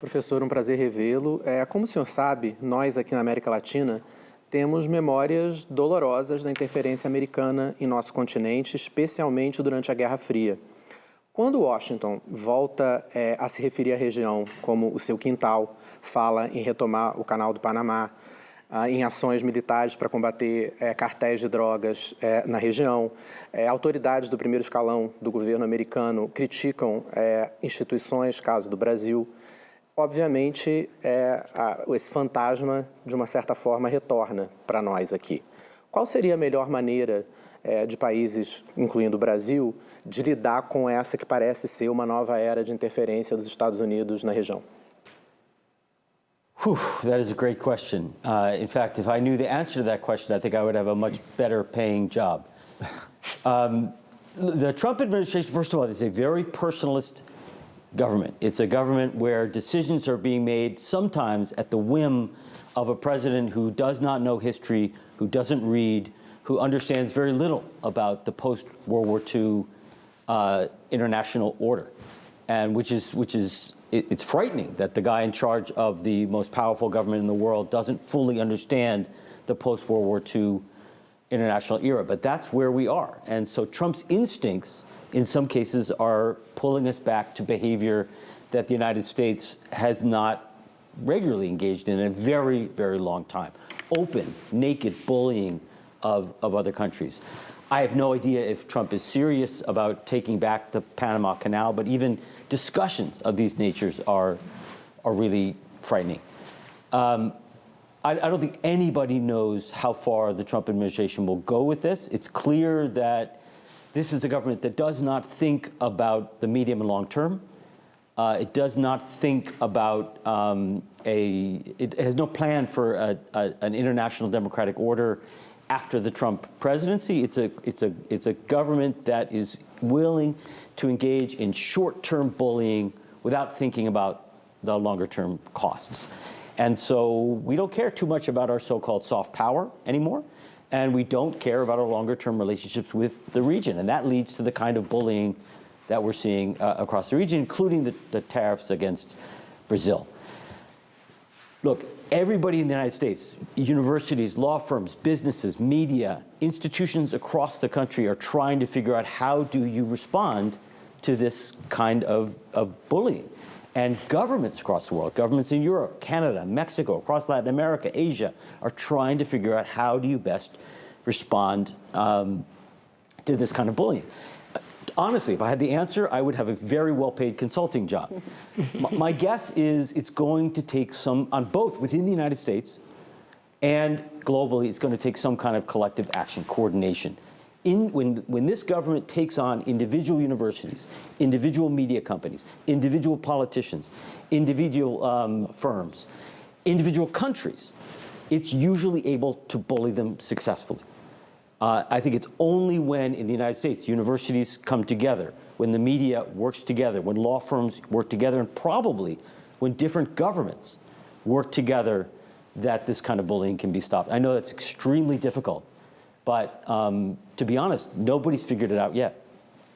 Professor, um prazer revê-lo. Como o senhor sabe, nós aqui na América Latina temos memórias dolorosas da interferência americana em nosso continente, especialmente durante a Guerra Fria. Quando Washington volta a se referir à região como o seu quintal, fala em retomar o Canal do Panamá, em ações militares para combater cartéis de drogas na região, autoridades do primeiro escalão do governo americano criticam instituições, caso do Brasil. Obviamente, esse fantasma, de uma certa forma, retorna para nós aqui. Qual seria a melhor maneira de países, incluindo o Brasil, de lidar com essa que parece ser uma nova era de interferência dos Estados Unidos na região? That is a great question. In fact, if I knew the answer to that question, I think I would have a much better paying job. The Trump administration, first of all, is a very personalist government. It's a government where decisions are being made sometimes at the whim of a president who does not know history, who doesn't read, who understands very little about the post-World War II international order, and it's frightening that the guy in charge of the most powerful government in the world doesn't fully understand the post-World War II international era. But that's where we are. And so Trump's instincts, in some cases, are pulling us back to behavior that the United States has not regularly engaged in a very, very long time. Open, naked bullying of other countries. I have no idea if Trump is serious about taking back the Panama Canal, but even discussions of these natures are really frightening. I don't think anybody knows how far the Trump administration will go with this. It's clear that this is a government that does not think about the medium and long term. It does not think about it has no plan for an international democratic order after the Trump presidency. It's a government that is willing to engage in short-term bullying without thinking about the longer-term costs. And so we don't care too much about our so-called soft power anymore, and we don't care about our longer-term relationships with the region. And that leads to the kind of bullying that we're seeing across the region, including the tariffs against Brazil. Look, everybody in the United States, universities, law firms, businesses, media, institutions across the country are trying to figure out how do you respond to this kind of bullying. And governments across the world, governments in Europe, Canada, Mexico, across Latin America, Asia, are trying to figure out how do you best respond to this kind of bullying. Honestly, if I had the answer, I would have a very well-paid consulting job. My guess is it's going to take some, on both within the United States and globally, it's going to take some kind of collective action, coordination. When this government takes on individual universities, individual media companies, individual politicians, individual firms, individual countries, it's usually able to bully them successfully. I think it's only when, in the United States, universities come together, when the media works together, when law firms work together, and probably when different governments work together, that this kind of bullying can be stopped. I know that's extremely difficult, but to be honest, nobody's figured it out yet.